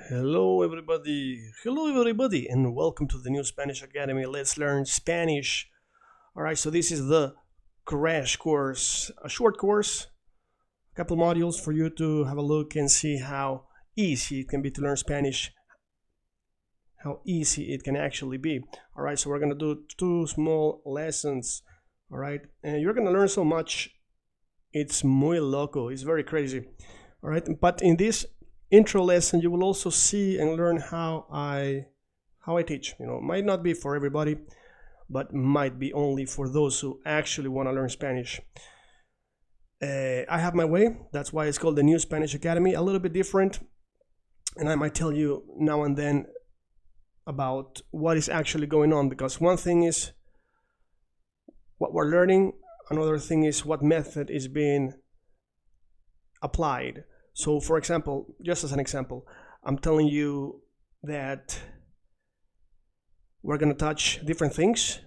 Hello, everybody, and welcome to the new Spanish Academy. Let's learn Spanish. All right, so this is the crash course, a short course, a couple modules for you to have a look and see how easy it can be to learn Spanish, how easy it can actually be. All right, so we're going to do two small lessons. All right, and you're going to learn so much. It's muy loco, it's very crazy. All right, but in this intro lesson you will also see and learn how I teach. Might not be for everybody, but might be only for those who actually want to learn Spanish. I have my way. That's why it's called the New Spanish Academy. A little bit different, and I might tell you now and then about what is actually going on, because one thing is what we're learning, another thing is what method is being applied. So for example, just as an example, I'm telling you that we're going to touch different things.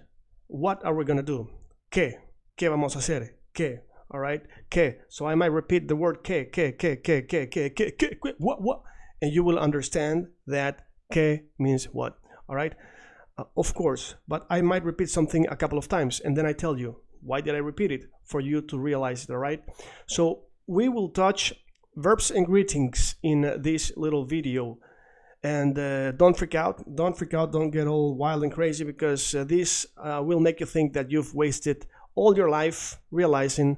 What are we going to do? ¿Qué? ¿Qué vamos a hacer? ¿Qué? All right? ¿Qué? So I might repeat the word ¿qué? What? And you will understand that ¿qué means what. All right? Of course, but I might repeat something a couple of times and then I tell you, why did I repeat it? For you to realize it, all right? So we will touch verbs and greetings in this little video, and don't freak out, don't get all wild and crazy, because this will make you think that you've wasted all your life realizing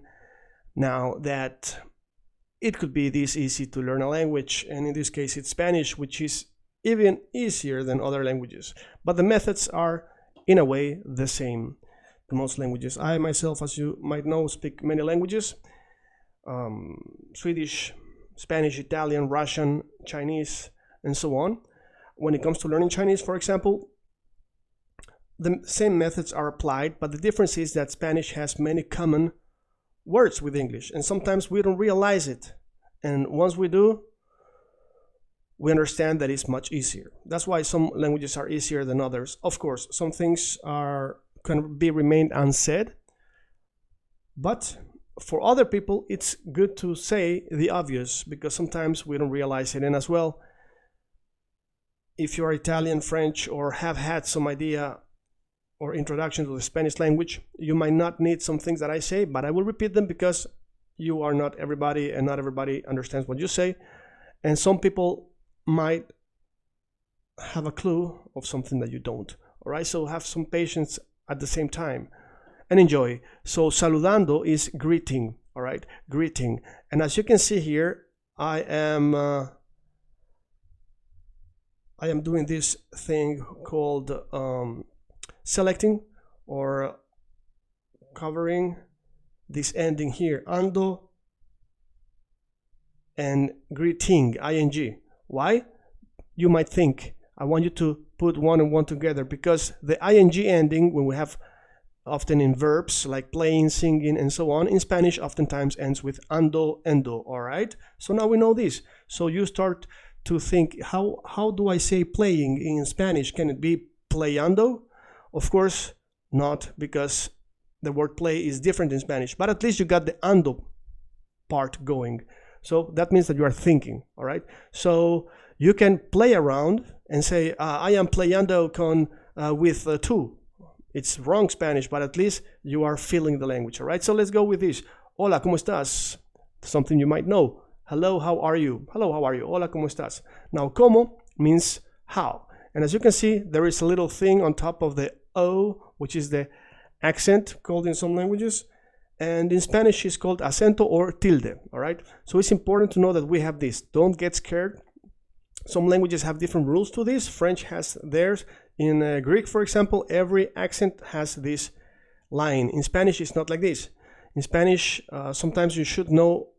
now that it could be this easy to learn a language, and in this case it's Spanish, which is even easier than other languages, but the methods are in a way the same in most languages. I myself, as you might know, speak many languages: Swedish, Spanish, Italian, Russian, Chinese, and so on. When it comes to learning Chinese, for example, the same methods are applied, but the difference is that Spanish has many common words with English, and sometimes we don't realize it. And once we do, we understand that it's much easier. That's why some languages are easier than others. Of course, some things can be remained unsaid, but for other people, it's good to say the obvious, because sometimes we don't realize it. And as well, if you're Italian, French, or have had some idea or introduction to the Spanish language, you might not need some things that I say, but I will repeat them because you are not everybody and not everybody understands what you say. And some people might have a clue of something that you don't. All right, so have some patience at the same time and enjoy. So saludando is greeting, all right, greeting. And as you can see here, I am doing this thing called selecting or covering this ending here, ando and greeting, ing. Why? You might think I want you to put one and one together, because the ing ending, when we have often in verbs like playing, singing, and so on, in Spanish oftentimes ends with ando, endo, all right? So now we know this. So you start to think, how do I say playing in Spanish? Can it be playando? Of course not, because the word play is different in Spanish, but at least you got the ando part going. So that means that you are thinking, all right? So you can play around and say, I am playando with two. It's wrong Spanish, but at least you are feeling the language, all right? So let's go with this. Hola, ¿cómo estás? Something you might know. Hello, how are you? Hello, how are you? Hola, ¿cómo estás? Now, ¿cómo means how. And as you can see, there is a little thing on top of the O, which is the accent called in some languages. And in Spanish, it's called acento or tilde, all right? So it's important to know that we have this. Don't get scared. Some languages have different rules to this. French has theirs. In Greek, for example, every accent has this line. In Spanish, it's not like this. In Spanish, sometimes you should know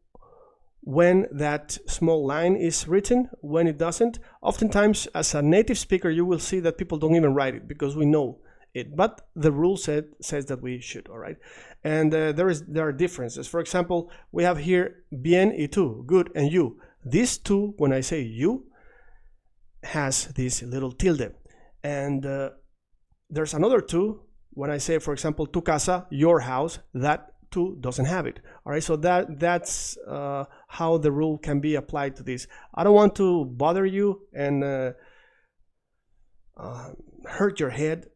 when that small line is written, when it doesn't. Oftentimes, as a native speaker, you will see that people don't even write it because we know it. But the rule says that we should, all right? And there are differences. For example, we have here bien y tú, good, and you. These two, when I say you, has this little tilde. And there's another two when I say, for example, tu casa, your house. That to doesn't have it. All right, so that's how the rule can be applied to this. I don't want to bother you and hurt your head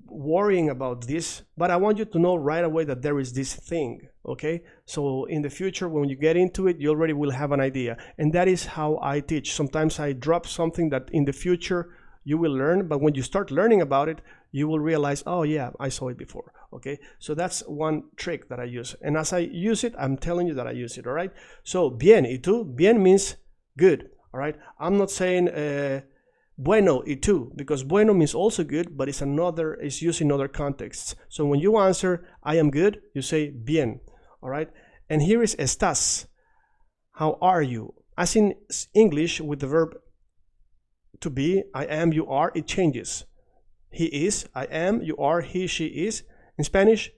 worrying about this, but I want you to know right away that there is this thing, okay? So in the future, when you get into it, you already will have an idea. And that is how I teach. Sometimes I drop something that in the future you will learn, but when you start learning about it, you will realize, oh yeah, I saw it before, okay? So that's one trick that I use. And as I use it, I'm telling you that I use it, all right? So bien, y tú? Bien means good, all right? I'm not saying bueno y tú, because bueno means also good, but it's used in other contexts. So when you answer, I am good, you say bien, all right? And here is estás, how are you? As in English, with the verb to be, I am, you are, it changes. He is, I am, you are, he, she is. In Spanish,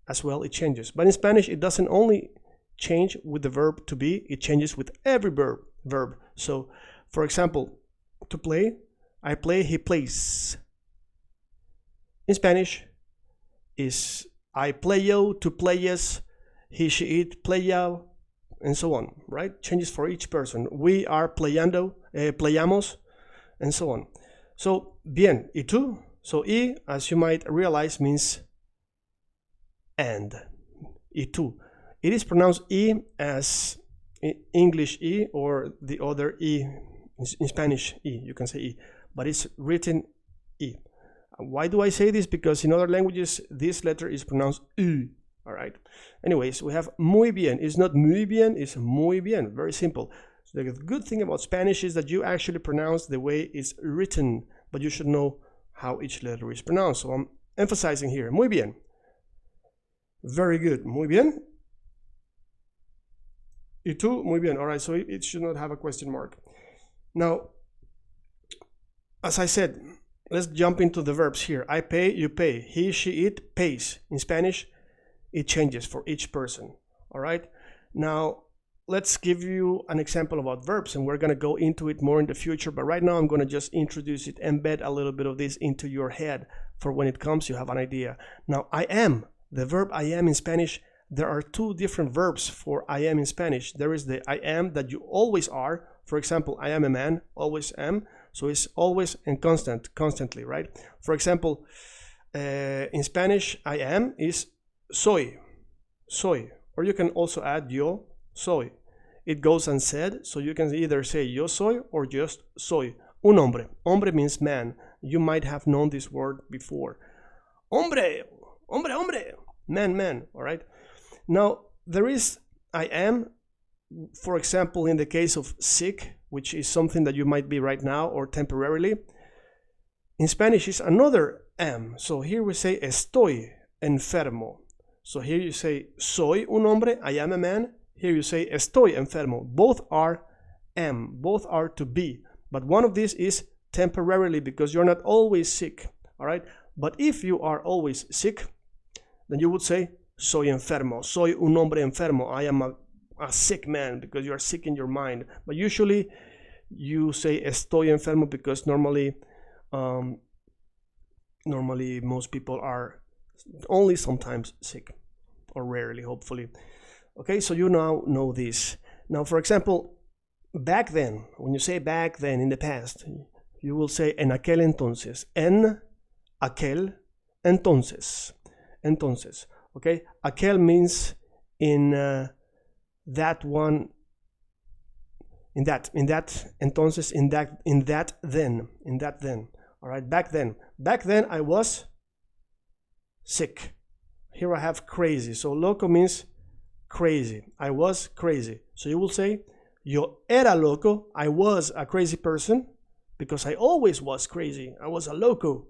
as well, it changes. But in Spanish, it doesn't only change with the verb to be, it changes with every verb. So, for example, to play, I play, he plays. In Spanish is I playo, to playes, he, she, it, playa, and so on, right? Changes for each person. We are playando, playamos, and so on. So, bien, y tú? So, y, as you might realize, means and. Y tú. It is pronounced y as English y, or the other y. In Spanish, y, you can say y, but it's written y. Why do I say this? Because in other languages, this letter is pronounced u, all right? Anyways, we have muy bien. It's not muy bien, it's muy bien, very simple. So the good thing about Spanish is that you actually pronounce the way it's written, but you should know how each letter is pronounced. So I'm emphasizing here, muy bien. Very good, muy bien. Y tú, muy bien, all right, so it should not have a question mark. Now, as I said, let's jump into the verbs here. I pay, you pay. He, she, it pays. In Spanish, it changes for each person. All right? Now, let's give you an example about verbs, and we're going to go into it more in the future. But right now, I'm going to just introduce it, embed a little bit of this into your head for when it comes, you have an idea. Now, I am, the verb I am in Spanish, there are two different verbs for I am in Spanish. There is the I am that you always are. For example, I am a man, always am. So it's always and constantly, right? For example, in Spanish, I am is soy, soy. Or you can also add yo soy. It goes unsaid, so you can either say yo soy or just soy. Un hombre. Hombre means man. You might have known this word before. Hombre, hombre, hombre. Man, man, all right? Now, there is I am. For example, in the case of sick, which is something that you might be right now or temporarily, in Spanish is another am. So here we say estoy enfermo. So here you say soy un hombre, I am a man. Here you say estoy enfermo. Both are am, both are to be. But one of these is temporarily because you're not always sick, all right? But if you are always sick, then you would say soy enfermo, soy un hombre enfermo, I am a sick man, because you are sick in your mind. But usually you say estoy enfermo because normally most people are only sometimes sick, or rarely, hopefully. Okay, so you now know this. Now, for example, back then, when you say back then in the past, you will say en aquel entonces. En aquel entonces. Entonces. Okay, aquel means in that one, in that entonces, in that then. All right, back then I was sick. Here I have crazy. So loco means crazy. I was crazy. So you will say yo era loco. I was a crazy person because I always was crazy. I was a loco.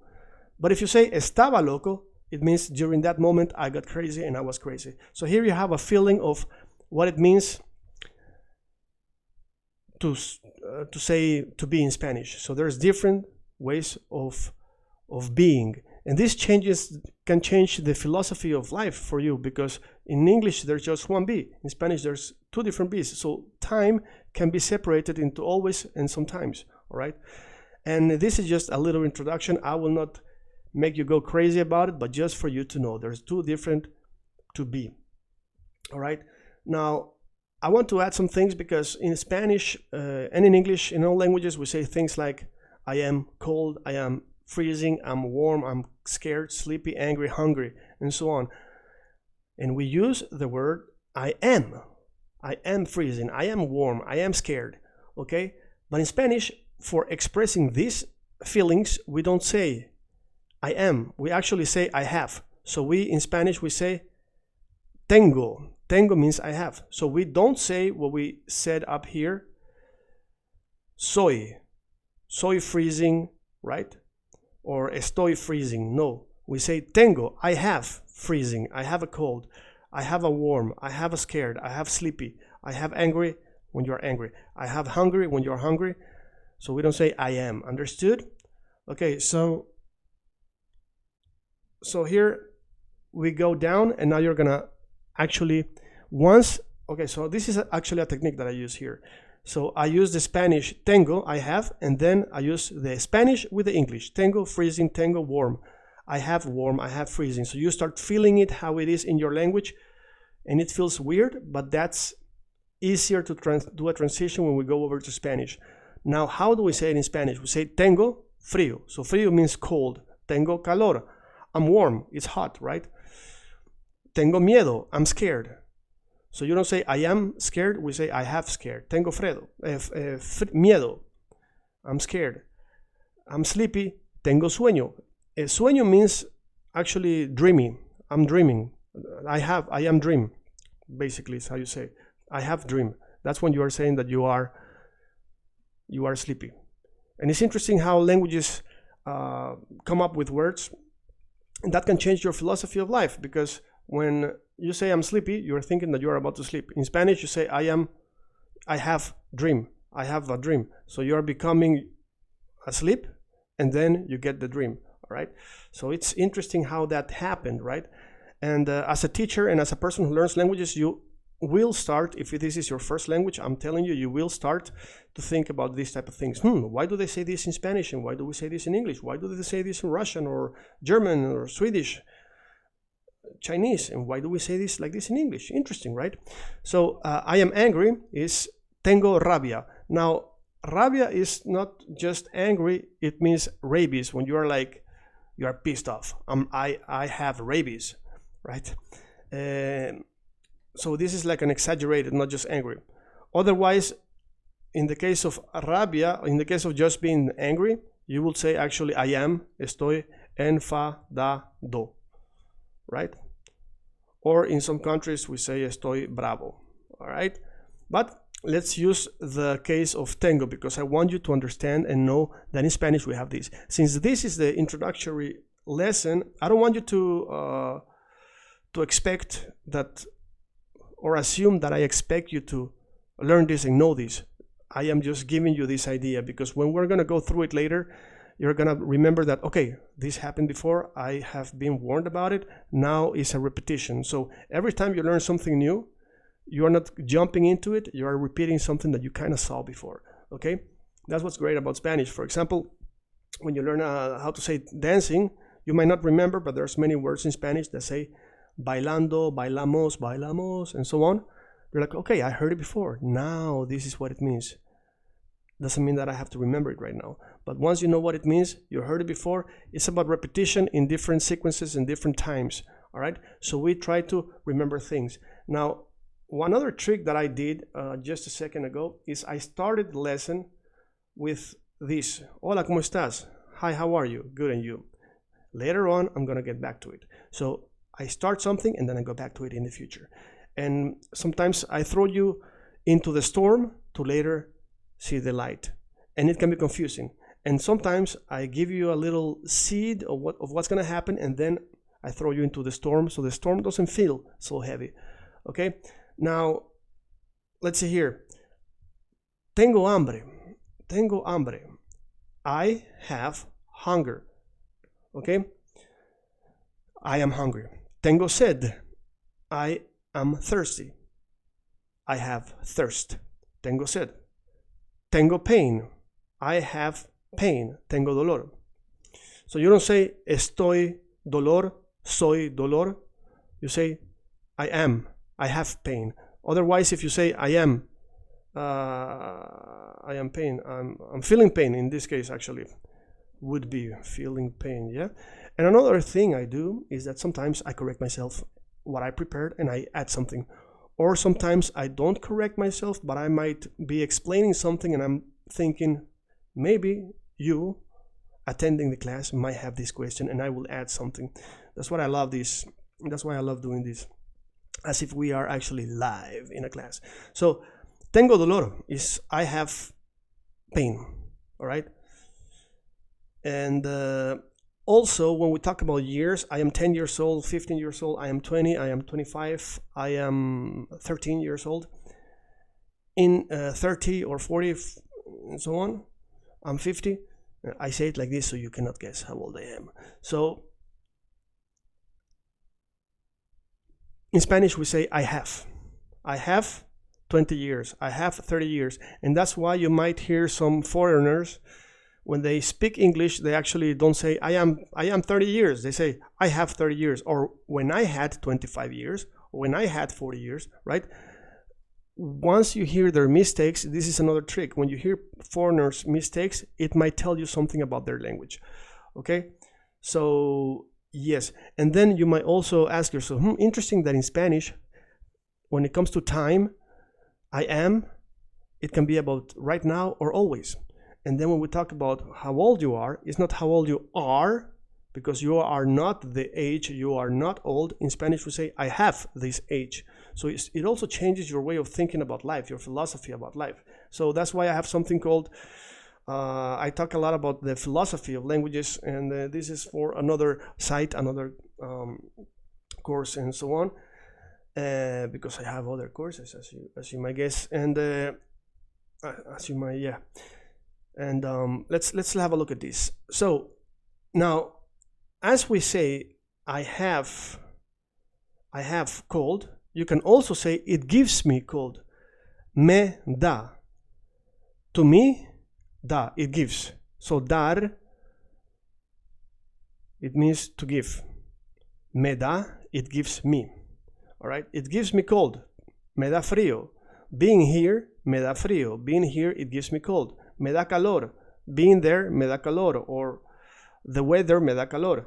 But if you say estaba loco, it means during that moment I got crazy and I was crazy. So here you have a feeling of what it means to say to be in Spanish. So there's different ways of being, and these changes can change the philosophy of life for you, because in English there's just one be. In Spanish there's two different be's. So time can be separated into always and sometimes. All right, and this is just a little introduction. I will not make you go crazy about it, but just for you to know there's two different to be. All right. Now, I want to add some things because in Spanish and in English, in all languages, we say things like I am cold, I am freezing, I'm warm, I'm scared, sleepy, angry, hungry, and so on. And we use the word I am. I am freezing, I am warm, I am scared. Okay? But in Spanish, for expressing these feelings, we don't say I am. We actually say I have. So we, in Spanish, we say tengo. Tengo means I have. So we don't say what we said up here, soy freezing, right? Or estoy freezing. No, we say tengo, I have freezing, I have a cold, I have a warm, I have a scared, I have sleepy, I have angry when you're angry, I have hungry when you're hungry. So we don't say I am. Understood? Okay, so here we go down, and now you're gonna actually okay, so this is actually a technique that I use here. So I use the Spanish tengo, I have, and then I use the Spanish with the English. Tengo, freezing, tengo, warm. I have warm, I have freezing. So you start feeling it how it is in your language, and it feels weird, but that's easier to do a transition when we go over to Spanish. Now, how do we say it in Spanish? We say tengo frío. So frío means cold. Tengo calor. I'm warm. It's hot, right? Tengo miedo. I'm scared. So you don't say I am scared. We say I have scared. Tengo miedo. I'm scared. I'm sleepy. Tengo sueño. Sueño means actually dreamy. I'm dreaming. I am dream. Basically, is how you say. I have dream. That's when you are saying that you are sleepy. And it's interesting how languages come up with words, and that can change your philosophy of life, because when you say I'm sleepy, you're thinking that you're about to sleep. In Spanish, you say I have dream. I have a dream. So you're becoming asleep, and then you get the dream. All right. So it's interesting how that happened, right? And as a teacher and as a person who learns languages, you will start, if this is your first language, I'm telling you, you will start to think about these type of things. Why do they say this in Spanish, and why do we say this in English? Why do they say this in Russian or German or Swedish, Chinese, and why do we say this like this in English? Interesting, right? So I am angry is tengo rabia. Now, rabia is not just angry, it means rabies. When you are like, you are pissed off. I have rabies, right? So this is like an exaggerated, not just angry. Otherwise, in the case of rabia, in the case of just being angry, you will say actually I am, estoy enfadado, right? Or in some countries we say estoy bravo, all right? But let's use the case of tengo, because I want you to understand and know that in Spanish we have this. Since this is the introductory lesson, I don't want you to expect that or assume that I expect you to learn this and know this. I am just giving you this idea, because when we're going to go through it later, you're going to remember that, okay, this happened before, I have been warned about it, now it's a repetition. So every time you learn something new, you are not jumping into it, you are repeating something that you kind of saw before, okay? That's what's great about Spanish. For example, when you learn how to say dancing, you might not remember, but there's many words in Spanish that say bailando, bailamos, bailamos, and so on. You're like, okay, I heard it before. Now this is what it means. Doesn't mean that I have to remember it right now. But once you know what it means, you heard it before, it's about repetition in different sequences and different times. All right? So we try to remember things. Now, one other trick that I did just a second ago is I started the lesson with this. Hola, ¿cómo estás? Hi, how are you? Good, and you? Later on, I'm going to get back to it. So I start something and then I go back to it in the future. And sometimes I throw you into the storm to later see the light. And it can be confusing. And sometimes I give you a little seed of what's going to happen, and then I throw you into the storm so the storm doesn't feel so heavy. Okay? Now, let's see here. Tengo hambre. Tengo hambre. I have hunger. Okay? I am hungry. Tengo sed. I am thirsty. I have thirst. Tengo sed. Tengo pain. I have pain. Tengo dolor. So you don't say estoy dolor, soy dolor. You say I am, I have pain. Otherwise, if you say I am pain, I'm feeling pain. In this case, actually, would be feeling pain. Yeah. And another thing I do is that sometimes I correct myself what I prepared and I add something. Or sometimes I don't correct myself, but I might be explaining something and I'm thinking maybe you attending the class might have this question and I will add something. That's what I love this. That's why I love doing this, as if we are actually live in a class. So tengo dolor is I have pain, all right? And also, when we talk about years, I am 10 years old, 15 years old, I am 20, I am 25, I am 13 years old. In 30 or 40 and so on, I'm 50. I say it like this so you cannot guess how old I am. So in Spanish, we say I have. I have 20 years. I have 30 years. And that's why you might hear some foreigners, when they speak English, they actually don't say I am 30 years. They say I have 30 years, or when I had 25 years, or when I had 40 years, right? Once you hear their mistakes, this is another trick. When you hear foreigners' mistakes, it might tell you something about their language. Okay? So, yes. And then you might also ask yourself, interesting that in Spanish, when it comes to time, I am, it can be about right now or always. And then when we talk about how old you are, it's not how old you are, because you are not the age, you are not old. In Spanish, we say, I have this age. So it also changes your way of thinking about life, your philosophy about life. So that's why I have something called, I talk a lot about the philosophy of languages, and this is for another site, another course, and so on, because I have other courses, as you might guess, and as you might, yeah. And let's have a look at this. So now, as we say, I have cold, you can also say it gives me cold. Me da. To me, da, it gives. So dar, it means to give. Me da, it gives me. All right, it gives me cold. Me da frío. Being here, me da frío. Being here, it gives me cold. Me da calor. Being there, me da calor. Or the weather, me da calor.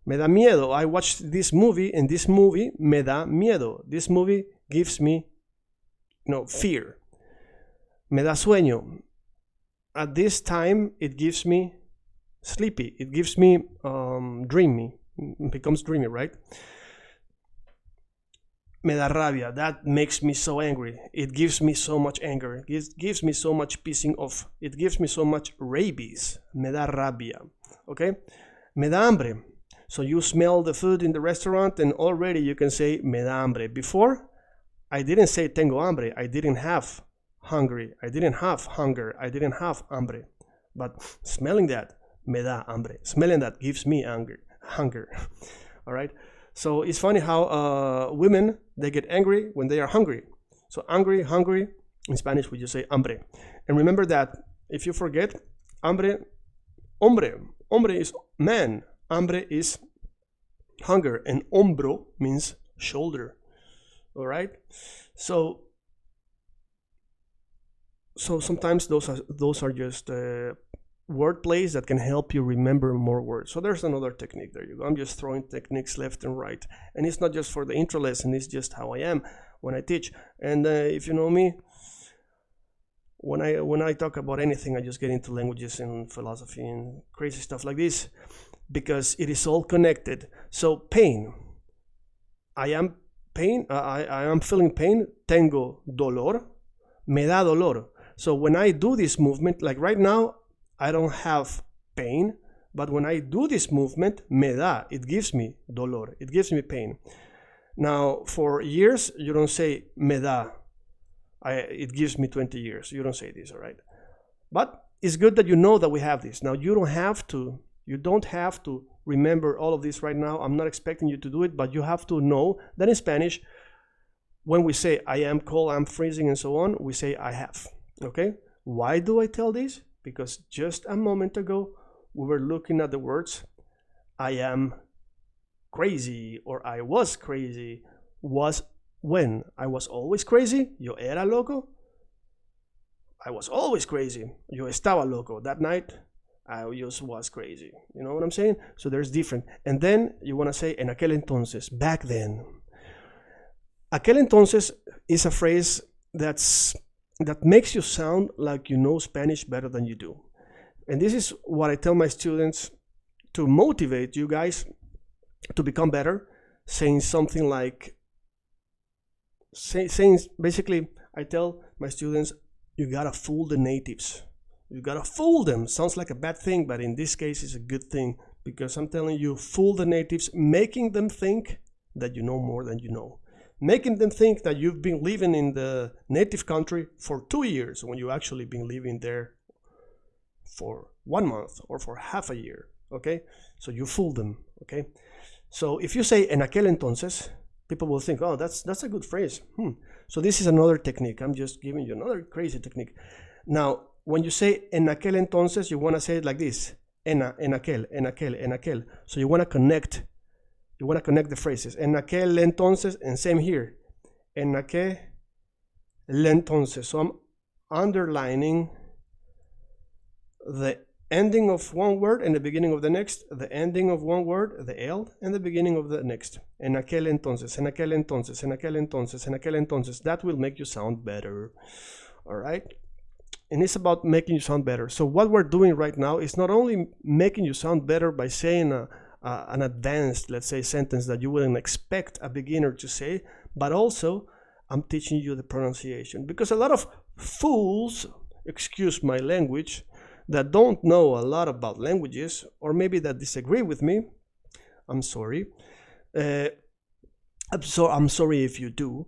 Me da miedo. I watched this movie, and this movie me da miedo. This movie gives me, fear. Me da sueño. At this time, it gives me sleepy. It gives me dreamy. It becomes dreamy, right? Me da rabia. That makes me so angry. It gives me so much anger. It gives me so much pissing off. It gives me so much rabies. Me da rabia. Okay? Me da hambre. So you smell the food in the restaurant and already you can say me da hambre. Before, I didn't say tengo hambre. I didn't have hungry. I didn't have hunger. I didn't have hambre. But smelling that, me da hambre. Smelling that gives me hunger. All right? So it's funny how women, they get angry when they are hungry. So angry, hungry, in Spanish we just say hambre. And remember that if you forget, hambre, hombre. Hombre is man. Hambre is hunger, and hombro means shoulder. All right. So sometimes those are just word plays that can help you remember more words. So there's another technique. There you go. I'm just throwing techniques left and right, and it's not just for the intro lesson. It's just how I am when I teach. And if you know me, when I talk about anything, I just get into languages and philosophy and crazy stuff like this, because it is all connected. So pain. I am pain. I am feeling pain. Tengo dolor. Me da dolor. So when I do this movement, like right now, I don't have pain, but when I do this movement, me da, it gives me dolor. It gives me pain. Now, for years, you don't say me da. It gives me 20 years. You don't say this, all right? But it's good that you know that we have this. Now, you don't have to remember all of this right now. I'm not expecting you to do it, but you have to know that in Spanish, when we say I am cold, I'm freezing, and so on, we say I have, okay? Why do I tell this? Because just a moment ago, we were looking at the words I am crazy, or I was crazy, was when? I was always crazy. Yo era loco. I was always crazy. Yo estaba loco. That night, I just was crazy. You know what I'm saying? So there's different. And then you want to say en aquel entonces, back then. Aquel entonces is a phrase that makes you sound like you know Spanish better than you do. And this is what I tell my students to motivate you guys to become better, saying something like, saying basically, I tell my students, you gotta fool the natives. You gotta fool them. Sounds like a bad thing, but in this case, it's a good thing because I'm telling you, fool the natives, making them think that you know more than you know. Making them think that you've been living in the native country for 2 years when you actually been living there for 1 month or for half a year. Okay, so you fool them. Okay, so if you say en aquel entonces, people will think, oh, that's a good phrase. So this is another technique. I'm just giving you another crazy technique. Now, when you say en aquel entonces, you want to say it like this: en aquel. So you want to connect. You want to connect the phrases. En aquel entonces, and same here. En aquel entonces. So I'm underlining the ending of one word and the beginning of the next, the ending of one word, the L, and the beginning of the next. En aquel entonces, en aquel entonces, en aquel entonces, en aquel entonces. That will make you sound better. All right? And it's about making you sound better. So what we're doing right now is not only making you sound better by saying an advanced, let's say, sentence that you wouldn't expect a beginner to say, but also I'm teaching you the pronunciation. Because a lot of fools, excuse my language, that don't know a lot about languages, or maybe that disagree with me, I'm sorry. I'm sorry if you do.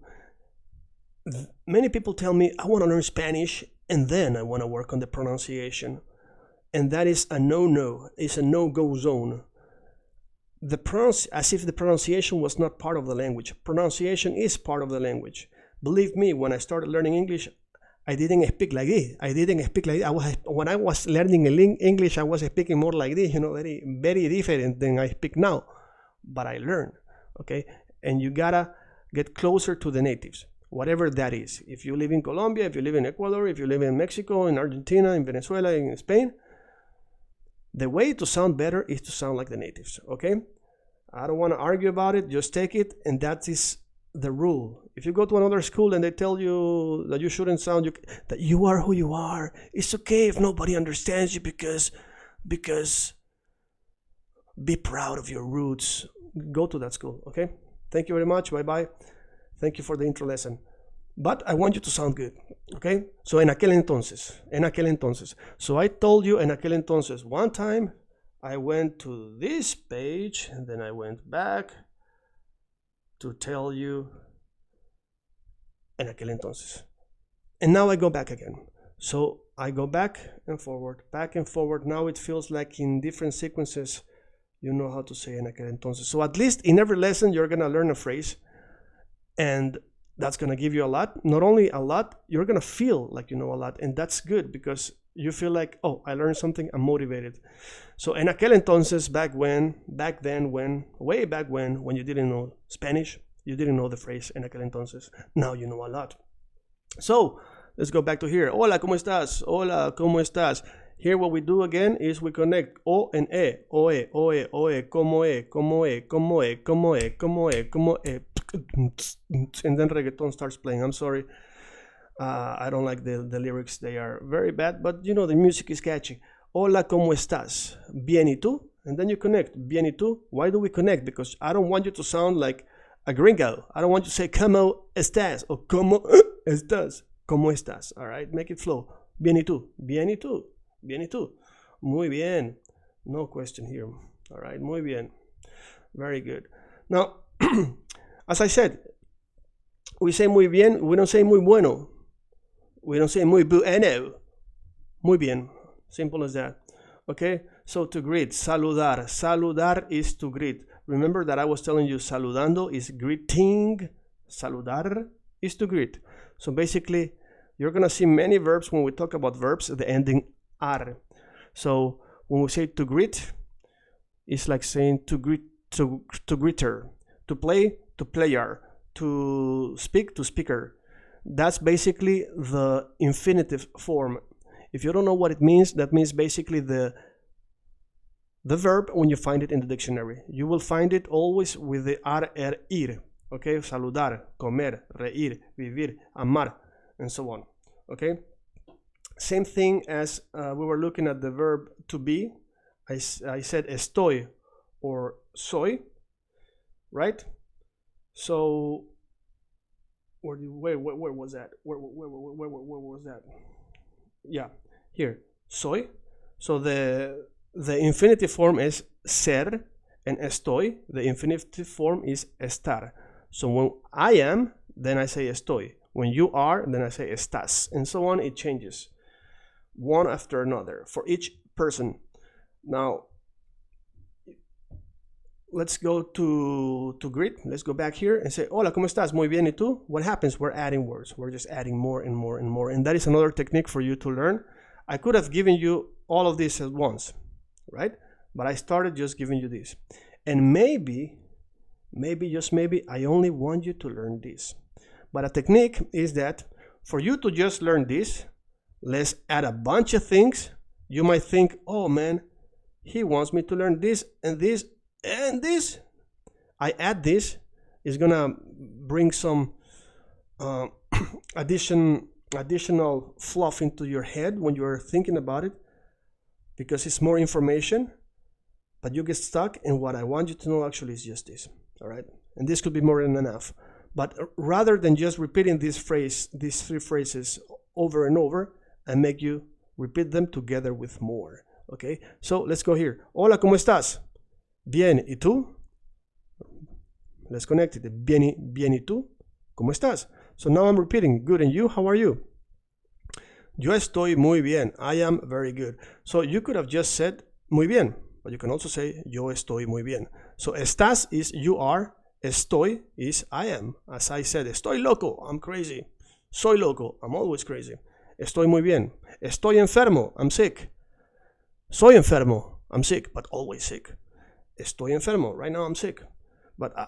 Many people tell me, I want to learn Spanish, and then I want to work on the pronunciation. And that is a no-no. It's a no-go zone. As if the pronunciation was not part of the language. Pronunciation is part of the language. Believe me, when I started learning English, I didn't speak like this. When I was learning English, I was speaking more like this, very, very different than I speak now. But I learned, okay? And you gotta get closer to the natives, whatever that is. If you live in Colombia, if you live in Ecuador, if you live in Mexico, in Argentina, in Venezuela, in Spain, the way to sound better is to sound like the natives, okay? I don't want to argue about it. Just take it, and that is the rule. If you go to another school and they tell you that you shouldn't sound, that you are who you are, it's okay if nobody understands you because be proud of your roots. Go to that school, okay? Thank you very much. Bye-bye. Thank you for the intro lesson. But I want you to sound good, okay? So en aquel entonces. So I told you en aquel entonces. One time I went to this page and then I went back to tell you en aquel entonces. And now I go back again. So I go back and forward. Now it feels like in different sequences, you know how to say en aquel entonces. So at least in every lesson, you're going to learn a phrase. And that's going to give you a lot. Not only a lot, you're going to feel like you know a lot. And that's good because you feel like, oh, I learned something, I'm motivated. So en aquel entonces, way back when you didn't know Spanish, you didn't know the phrase en aquel entonces. Now you know a lot. So let's go back to here. Hola, ¿cómo estás? Hola, ¿cómo estás? Here what we do again is we connect O and E. Oe, como E, como E, como E, como E, como E, como E. And then reggaeton starts playing. I'm sorry. I don't like the lyrics. They are very bad, but the music is catchy. Hola, ¿cómo estás? Bien, ¿y tú? And then you connect. Bien, ¿y tú? Why do we connect? Because I don't want you to sound like a gringo. I don't want you to say, ¿cómo estás? Or ¿cómo estás? ¿Cómo estás? All right, make it flow. Bien, ¿y tú? Bien, ¿y tú? Bien, ¿y tú? Muy bien. No question here. All right, muy bien. Very good. Now, as I said, we say muy bien, we don't say muy bueno. We don't say muy bueno. Muy bien. Simple as that. Okay? So to greet, saludar. Saludar is to greet. Remember that I was telling you saludando is greeting. Saludar is to greet. So basically, you're going to see many verbs when we talk about verbs, the ending ar. So when we say to greet, it's like saying to greet, to greeter. To play, to player. to speak, to speaker. That's basically the infinitive form. If you don't know what it means, that means basically the verb when you find it in the dictionary. You will find it always with the ar, er, ir. Okay, saludar, comer, reír, vivir, amar, and so on. Okay, same thing as we were looking at the verb to be. I said estoy or soy, right? So where was that? Where was that? Yeah, here, soy. So the infinitive form is ser, and estoy, the infinitive form is estar. So when I am, then I say estoy. When you are, then I say estás, and so on. It changes one after another for each person. Now, let's go to greet. Let's go back here and say, hola, ¿cómo estás? Muy bien, ¿y tú? What happens? We're adding words. We're just adding more and more and more. And that is another technique for you to learn. I could have given you all of this at once, right? But I started just giving you this. And maybe, just maybe, I only want you to learn this. But a technique is that for you to just learn this, let's add a bunch of things. You might think, oh man, he wants me to learn this and this and this. I add this. It's gonna bring some additional fluff into your head when you're thinking about it, because it's more information, but you get stuck. And what I want you to know actually is just this. All right, and this could be more than enough. But rather than just repeating these three phrases over and over, I make you repeat them together with more. Okay, so let's go here. Hola, ¿cómo estás? Bien, ¿y tú? Let's connect it. Bien, ¿y tú? ¿Cómo estás? So now I'm repeating. Good, and you? How are you? Yo estoy muy bien. I am very good. So you could have just said muy bien, but you can also say yo estoy muy bien. So estás is you are, estoy is I am. As I said, estoy loco, I'm crazy. Soy loco, I'm always crazy. Estoy muy bien. Estoy enfermo, I'm sick. Soy enfermo, I'm sick, but always sick. Estoy enfermo, right now I'm sick. But I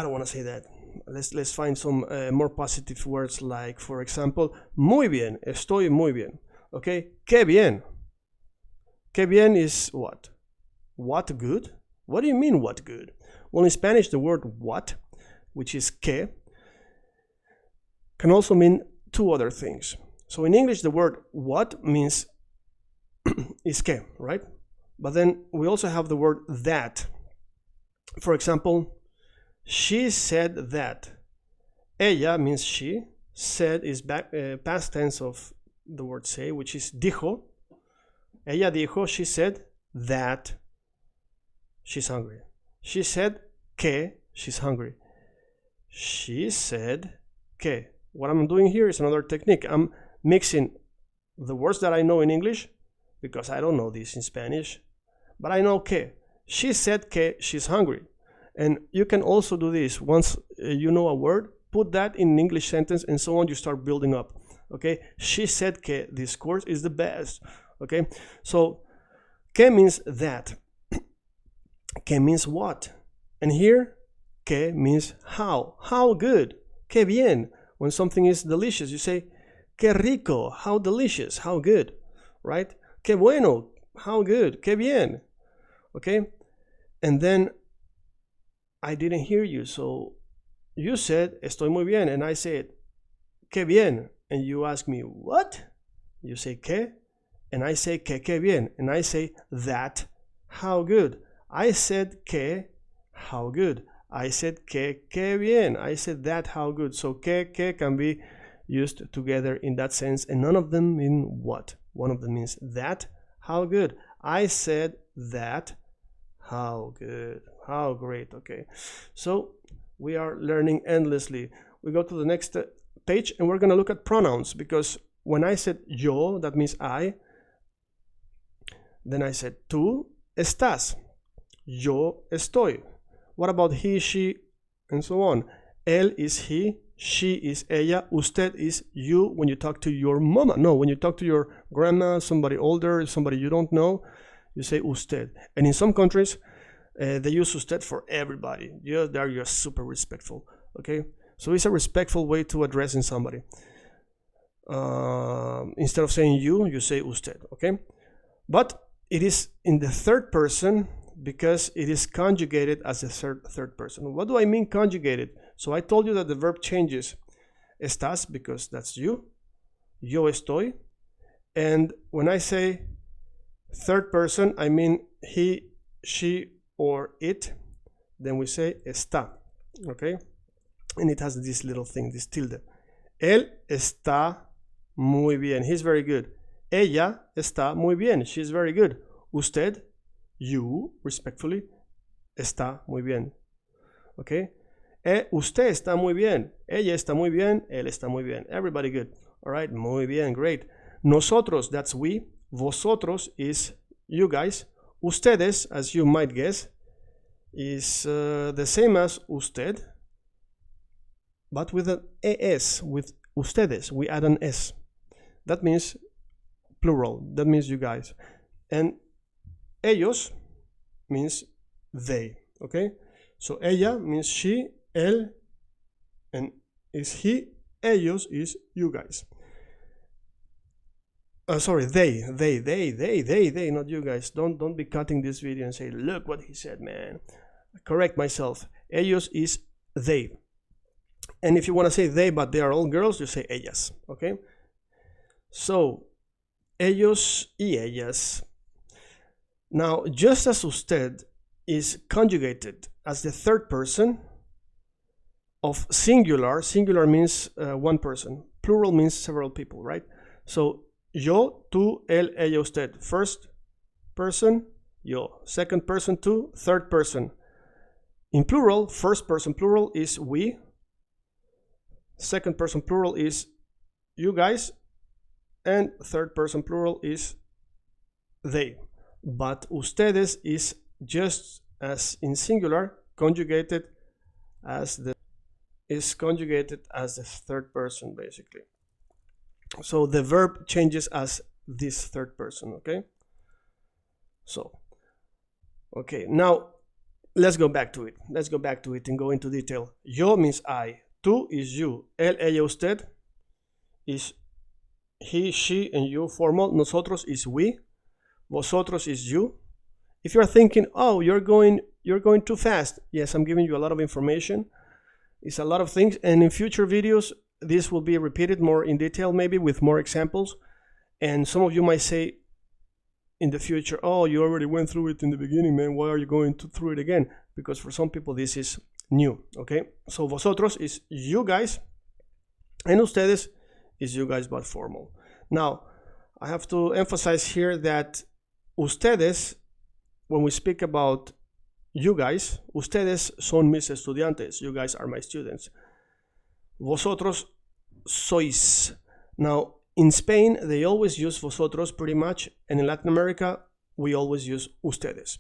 don't want to say that. Let's find some more positive words, like, for example, muy bien, estoy muy bien. Okay, qué bien. Qué bien is what? What good? What do you mean, what good? Well, in Spanish, the word what, which is que, can also mean two other things. So in English, the word what means is que, right? But then we also have the word that. For example, she said that. Ella means she. Said is past tense of the word say, which is dijo. Ella dijo, she said that she's hungry. She said que she's hungry. She said que. What I'm doing here is another technique. I'm mixing the words that I know in English, because I don't know this in Spanish, but I know que. She said que she's hungry. And you can also do this. Once you know a word, put that in an English sentence, and so on, you start building up. Okay? She said que this course is the best. Okay? So, que means that. Que means what? And here, que means how. How good. Que bien. When something is delicious, you say, que rico. How delicious. How good. Right? Que bueno. How good. Que bien. Okay? And then, I didn't hear you, so you said, estoy muy bien, and I said, que bien, and you ask me, what? You say, que, and I say, que bien, and I say, that, how good. I said, que, how good. I said, que bien. I said, that, how good. So, que can be used together in that sense, and none of them mean what. One of them means that, how good. I said, that, how good. How great. Okay, so we are learning endlessly. We go to the next page, and we're going to look at pronouns, because when I said yo, that means I. Then I said tú estás. Yo estoy. What about he, she, and so on? Él is he, she is ella, usted is you when you talk to your mama. No, when you talk to your grandma, somebody older, somebody you don't know, you say usted. And in some countries, They use usted for everybody. They're just super respectful. Okay, so it's a respectful way to addressing somebody. Instead of saying you say usted. Okay, but it is in the third person because it is conjugated as a third person. What do I mean conjugated? So I told you that the verb changes. Estás, because that's you. Yo estoy. And when I say third person, I mean he, she, or it. Then we say está. Okay? And it has this little thing, this tilde. Él está muy bien. He's very good. Ella está muy bien. She's very good. Usted, you, respectfully, está muy bien. Okay? Usted está muy bien. Ella está muy bien. Él está muy bien. Everybody good. All right? Muy bien. Great. Nosotros, that's we. Vosotros is you guys. Ustedes, as you might guess, is the same as usted, but with an es, with ustedes. We add an s. That means plural. That means you guys. And ellos means they. Okay? So ella means she, él, and is he. Ellos is you guys. Sorry, they, not you guys. Don't be cutting this video and say, look what he said, man. Correct myself. Ellos is they. And if you want to say they, but they are all girls, you say ellas. Okay? So, ellos y ellas. Now, just as usted is conjugated as the third person of singular, singular means one person, plural means several people, right? So, yo, tú, él, ella, usted. First person, yo. Second person, tú. Third person. In plural, first person plural is we. Second person plural is you guys. And third person plural is they. But ustedes is just as in singular, conjugated as the third person, basically. So the verb changes as this third person, okay? So, okay, now let's go back to it. Let's go back to it and go into detail. Yo means I. Tú is you. Él, ella, usted is he, she, and you, formal. Nosotros is we. Vosotros is you. If you're thinking, oh, you're going too fast. Yes, I'm giving you a lot of information. It's a lot of things, and in future videos, this will be repeated more in detail, maybe with more examples. And some of you might say in the future, oh, you already went through it in the beginning, man. Why are you going through it again? Because for some people, this is new, okay? So vosotros is you guys, and ustedes is you guys, but formal. Now, I have to emphasize here that ustedes, when we speak about you guys, ustedes son mis estudiantes. You guys are my students. Vosotros sois. Now, in Spain, they always use vosotros pretty much, and in Latin America, we always use ustedes.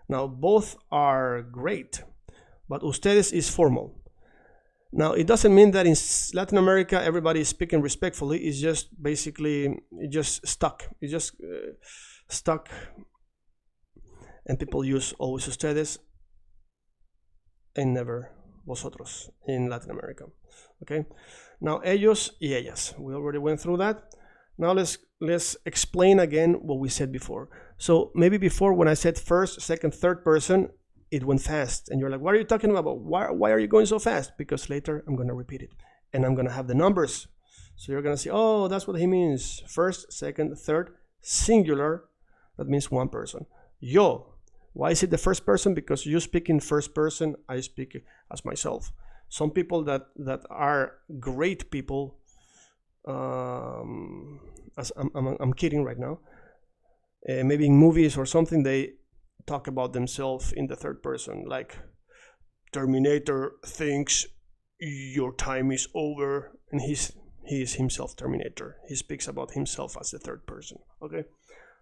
Now, both are great, but ustedes is formal. Now, it doesn't mean that in Latin America, everybody is speaking respectfully. It's just basically, it just stuck. It's just stuck. And people use always ustedes and never vosotros in Latin America. Okay. Now, ellos y ellas. We already went through that. Now let's explain again what we said before. So maybe before, when I said first, second, third person, it went fast, and you're like, what are you talking about? Why are you going so fast? Because later I'm going to repeat it, and I'm going to have the numbers. So you're going to see, oh, that's what he means. First, second, third, singular. That means one person. Yo. Why is it the first person? Because you speak in first person, I speak as myself. Some people that are great people, as I'm kidding right now, maybe in movies or something, they talk about themselves in the third person, like Terminator thinks your time is over, and he is himself Terminator. He speaks about himself as the third person. Okay,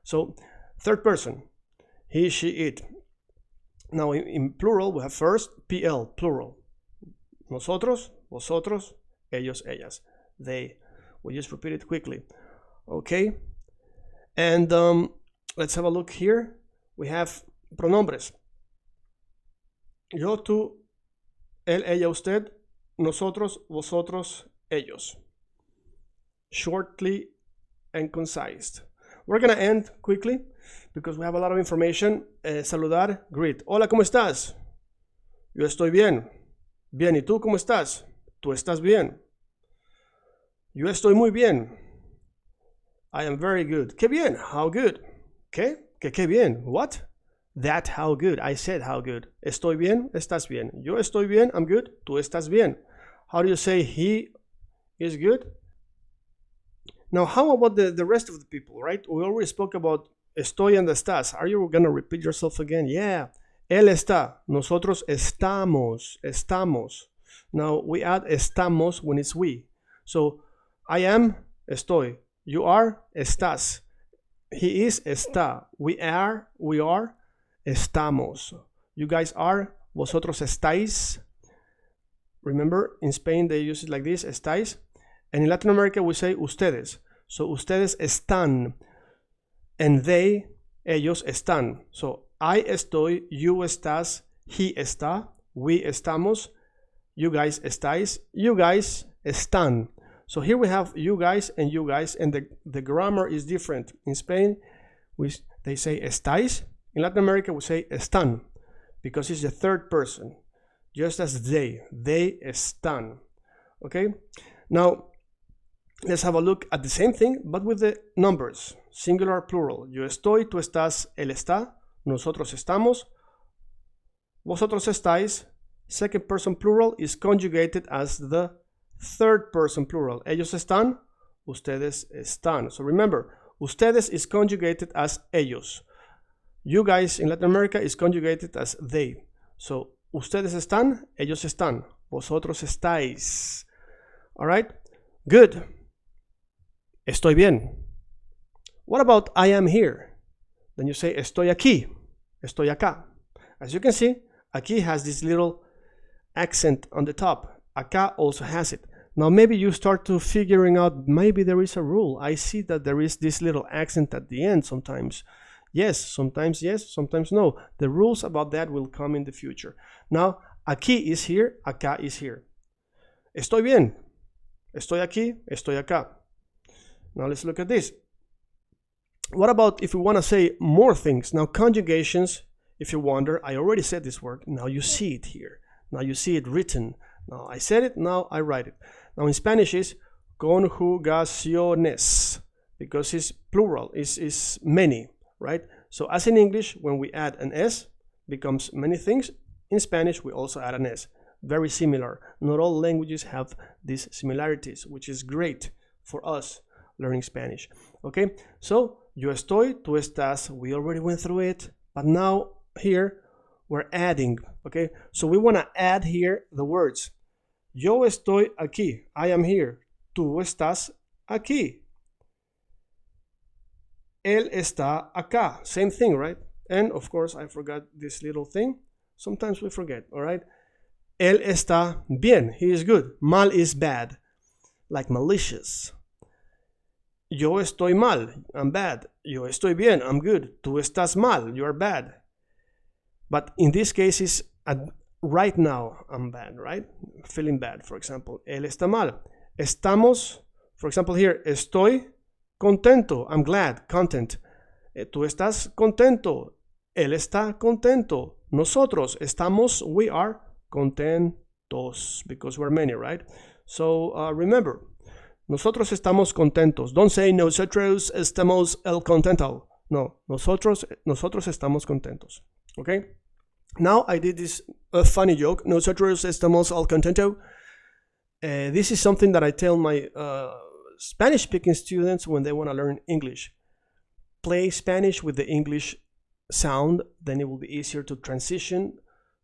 so third person. He, she, it. Now in plural, we have first, PL, plural. Nosotros, vosotros, ellos, ellas. They. We just repeat it quickly. Okay. And let's have a look here. We have pronombres. Yo, tú, él, ella, usted, nosotros, vosotros, ellos. Shortly and concise. We're gonna end quickly because we have a lot of information. Saludar, greet. Hola, ¿cómo estás? Yo estoy bien. Bien, ¿y tú cómo estás? Tú estás bien. Yo estoy muy bien. I am very good. Qué bien. How good? ¿Qué? ¿Qué bien? What? That how good. I said how good. Estoy bien. Estás bien. Yo estoy bien. I'm good. Tú estás bien. How do you say he is good? Now, how about the rest of the people, right? We already spoke about estoy and estás. Are you going to repeat yourself again? Yeah. Él está. Nosotros estamos. Estamos. Now, we add estamos when it's we. So, I am, estoy. You are, estás. He is, está. We are, estamos. You guys are, vosotros estáis. Remember, in Spain they use it like this, estáis. And in Latin America we say ustedes. So ustedes están. And they, ellos están. So I estoy, you estás, he está, we estamos, you guys estáis, you guys están. So here we have you guys, and the grammar is different. In Spain, they say estáis. In Latin America, we say están, because it's the third person, just as they están. Okay? Now, let's have a look at the same thing, but with the numbers, singular, plural. Yo estoy, tú estás, él está, nosotros estamos, vosotros estáis. Second person plural is conjugated as the third person plural. Ellos están, ustedes están. So remember, ustedes is conjugated as ellos. You guys in Latin America is conjugated as they. So ustedes están, ellos están, vosotros estáis. All right? Good. Estoy bien. What about I am here? Then you say estoy aquí, estoy acá. As you can see, aquí has this little accent on the top. Acá also has it. Now maybe you start to figuring out, maybe there is a rule. I see that there is this little accent at the end sometimes. Yes, sometimes no. The rules about that will come in the future. Now, aquí is here, acá is here. Estoy bien. Estoy aquí, estoy acá. Now let's look at this. What about if we want to say more things? Now conjugations, if you wonder, I already said this word. Now you see it here. Now you see it written. Now I said it, now I write it. Now in Spanish is conjugaciones, because it's plural, is many, right? So as in English, when we add an S, becomes many things. In Spanish, we also add an S. Very similar. Not all languages have these similarities, which is great for us learning Spanish. Okay, so yo estoy, tú estás, we already went through it, but now here we're adding. Okay, so we want to add here the words. Yo estoy aquí, I am here. Tú estás aquí. Él está acá. Same thing, right? And of course, I forgot this little thing. Sometimes we forget, all right? Él está bien. He is good. Mal is bad, like malicious. Yo estoy mal. I'm bad. Yo estoy bien. I'm good. Tú estás mal. You are bad. But in this case, is right now I'm bad, right? Feeling bad, for example. Él está mal. Estamos, for example, here, estoy contento. I'm glad. Content. Tú estás contento. Él está contento. Nosotros estamos, we are contentos, because we're many, right? So remember, nosotros estamos contentos. Don't say nosotros estamos el contento. No, nosotros estamos contentos. Okay? Now I did this funny joke. Nosotros estamos al contento. This is something that I tell my Spanish-speaking students when they want to learn English. Play Spanish with the English sound, then it will be easier to transition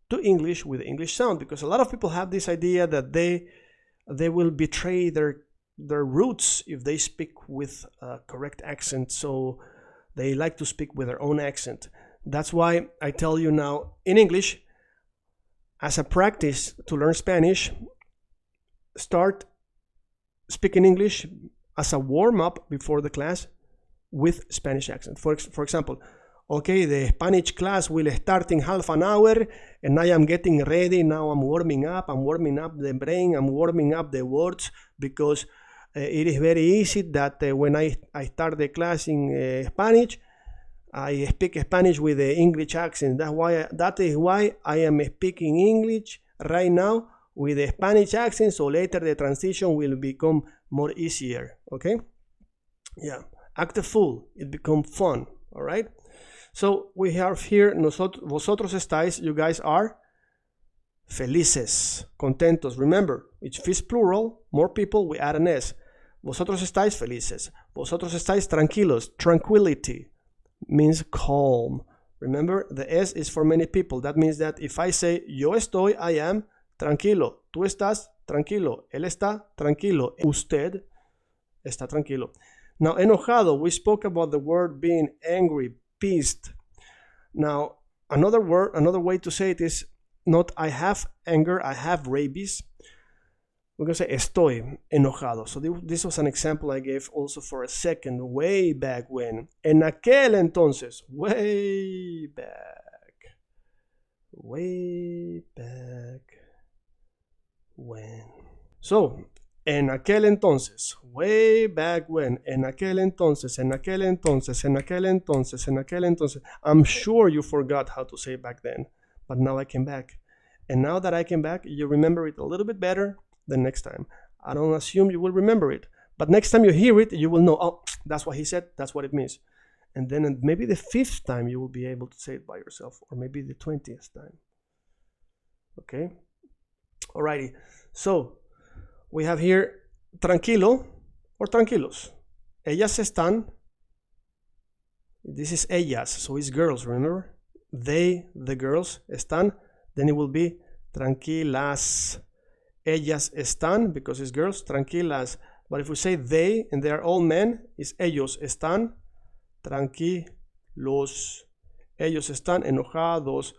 to English with the English sound, because a lot of people have this idea that they will betray their roots if they speak with a correct accent, so they like to speak with their own accent. That's why I tell you now in English, as a practice to learn Spanish, start speaking English as a warm-up before the class with Spanish accent. For example, Okay, the Spanish class will start in half an hour, and I am getting ready. Now I'm warming up the brain, I'm warming up the words, because it is very easy that when I start the class in Spanish, I speak Spanish with the English accent. That is why I am speaking English right now with the Spanish accent, so later the transition will become more easier, okay? Yeah, act a fool, it becomes fun, all right? So we have here, vosotros estáis, you guys are felices, contentos. Remember, if it's plural, more people, we add an S. Vosotros estáis felices. Vosotros estáis tranquilos. Tranquility means calm. Remember, the S is for many people. That means that if I say, yo estoy, I am tranquilo. Tú estás tranquilo. Él está tranquilo. Usted está tranquilo. Now, enojado, we spoke about the word being angry, pissed. Now, another way to say it is not I have anger, I have rabies. We're going to say estoy enojado. So this was an example I gave also for a second, way back when. En aquel entonces, way back when. So, en aquel entonces, way back when, en aquel entonces. I'm sure you forgot how to say it back then, but now I came back. And now that I came back, you remember it a little bit better than next time. I don't assume you will remember it, but next time you hear it, you will know, oh, that's what he said, that's what it means. And then maybe the 5th time you will be able to say it by yourself, or maybe the 20th time. Okay? Alrighty. So, we have here tranquilo or tranquilos. Ellas están. This is ellas, so it's girls, remember? They, the girls, están. Then it will be tranquilas. Ellas están, because it's girls, tranquilas. But if we say they, and they are all men, it's ellos están tranquilos. Ellos están enojados.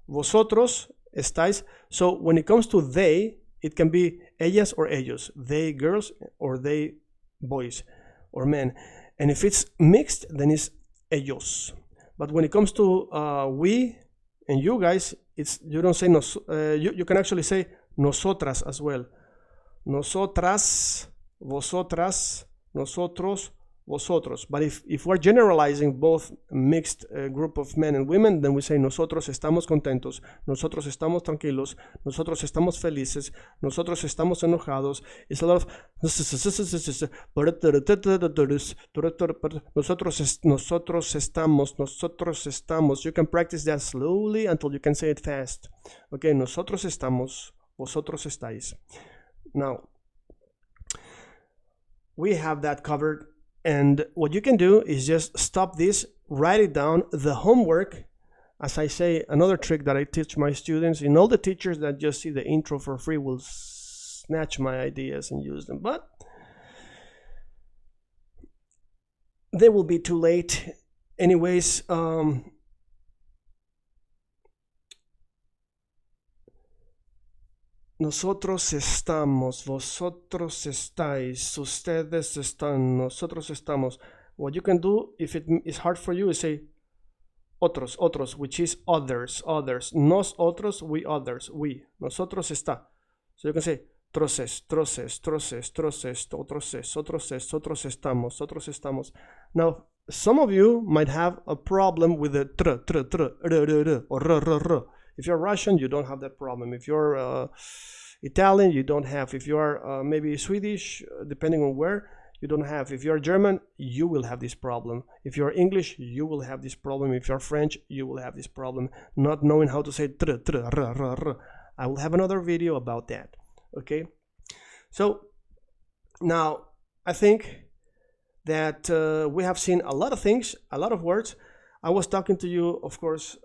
Vosotros estáis. So when it comes to they, it can be ellas or ellos, they girls or they boys or men. And if it's mixed, then it's ellos. But when it comes to we and you guys, you don't say you can actually say nosotras as well. Nosotras, vosotras, nosotros, vosotros. But if we're generalizing both mixed group of men and women, then we say nosotros estamos contentos, nosotros estamos tranquilos, nosotros estamos felices, nosotros estamos enojados. It's a lot of nosotros estamos. You can practice that slowly until you can say it fast. Okay, nosotros estamos, vosotros estáis. Now, we have that covered. And what you can do is just stop this, write it down. The homework, as I say, another trick that I teach my students, and all the teachers that just see the intro for free will snatch my ideas and use them, but they will be too late. Anyways, nosotros estamos, vosotros estáis, ustedes están, nosotros estamos. What you can do, if it is hard for you, is say otros, which is others. Nosotros, we others, we. Nosotros está. So you can say otros estamos. Now, some of you might have a problem with the or r. If you're Russian, you don't have that problem. If you're Italian, you don't have. If you're maybe Swedish, depending on where, you don't have. If you're German, you will have this problem. If you're English, you will have this problem. If you're French, you will have this problem. Not knowing how to say r. I will have another video about that. Okay? So, now, I think that we have seen a lot of things, a lot of words. I was talking to you, of course,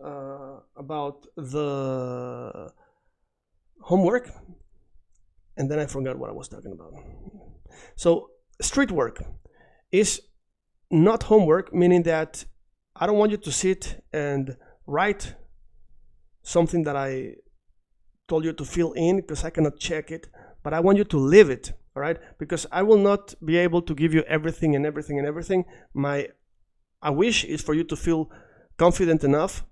about the homework, and then I forgot what I was talking about. So, street work is not homework, meaning that I don't want you to sit and write something that I told you to fill in, because I cannot check it, but I want you to live it, all right? Because I will not be able to give you everything. My wish is for you to feel confident enough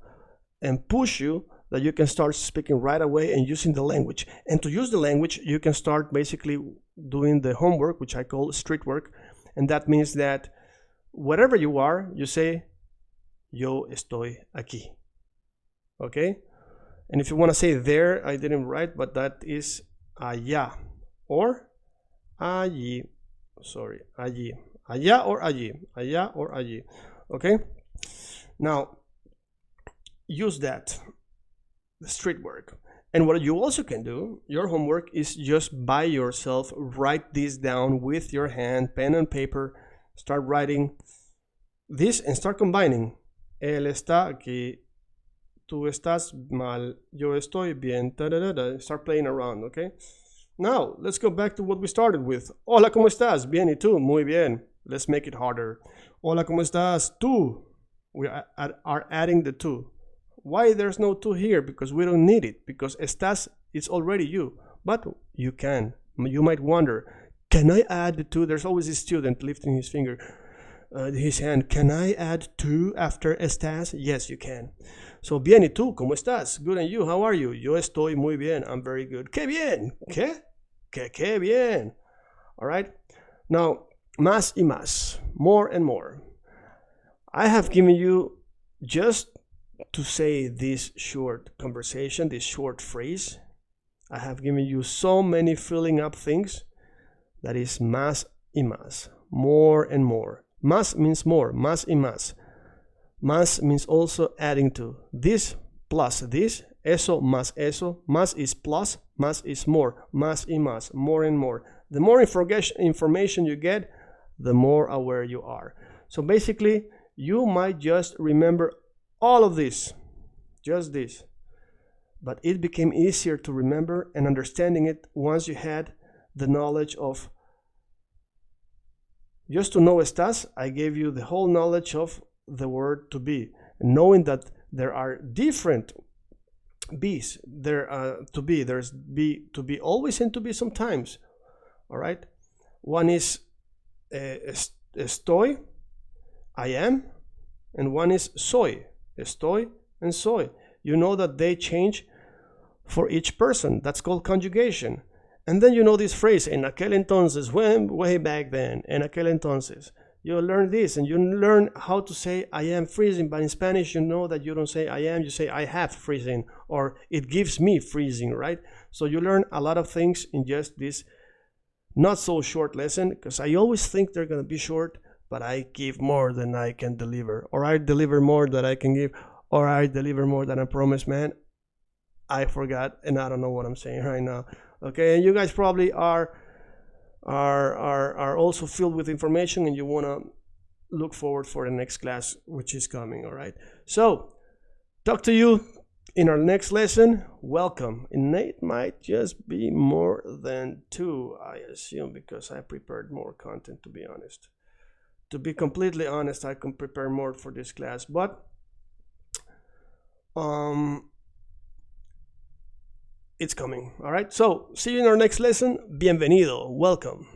and push you that you can start speaking right away and using the language. And to use the language, you can start basically doing the homework, which I call street work. And that means that wherever you are, you say, yo estoy aquí. Okay? And if you want to say there, I didn't write, but that is allá or allí. Sorry, allí. Allá or allí. Allá or allí. Okay? Now, use that, the street work. And what you also can do, your homework, is just by yourself write this down with your hand, pen and paper. Start writing this and start combining. Él está aquí. Tú estás mal. Yo estoy bien. Da, da, da, da. Start playing around, okay? Now, let's go back to what we started with. Hola, ¿cómo estás? Bien, ¿y tú? Muy bien. Let's make it harder. Hola, ¿cómo estás? Tú. We are adding the tú. Why there's no tú here? Because we don't need it. Because estás is already you. But you can. You might wonder, can I add the tú? There's always a student lifting his finger, his hand. Can I add tú after estás? Yes, you can. So, bien, ¿y tú? ¿Cómo estás? Good, and you? How are you? Yo estoy muy bien. I'm very good. ¡Qué bien! ¿Qué? ¡Qué bien! All right? Now, más y más. More and more. I have given you, just to say this short conversation, this short phrase, I have given you so many filling up things. That is más y más. More and more. Más means more. Más y más. Más means also adding to. This plus this. Eso más eso. Más is plus. Más is more. Más y más. More and more. The more information you get, the more aware you are. So basically, you might just remember all of this. Just this. But it became easier to remember and understanding it once you had the knowledge of. Just to know estás, I gave you the whole knowledge of the word to be, knowing that there are different be's. There's be to be always and to be sometimes. All right, one is estoy, I am, and one is soy, estoy and soy. You know that they change for each person. That's called conjugation. And then you know this phrase, en aquel entonces, when, way back then, en aquel entonces. You learn this and you learn how to say I am freezing, but in Spanish you know that you don't say I am, you say I have freezing, or it gives me freezing, right? So you learn a lot of things in just this not so short lesson, because I always think they're going to be short, but I give more than I can deliver, or I deliver more than I can give, or I deliver more than I promise, man. I forgot and I don't know what I'm saying right now. Okay, and you guys probably are also filled with information and you want to look forward for the next class which is coming. All right, so talk to you in our next lesson. Welcome. And it might just be more than 2, I assume, because I prepared more content, to be honest. To be completely honest, I can prepare more for this class, but it's coming. All right, so see you in our next lesson. Bienvenido. Welcome.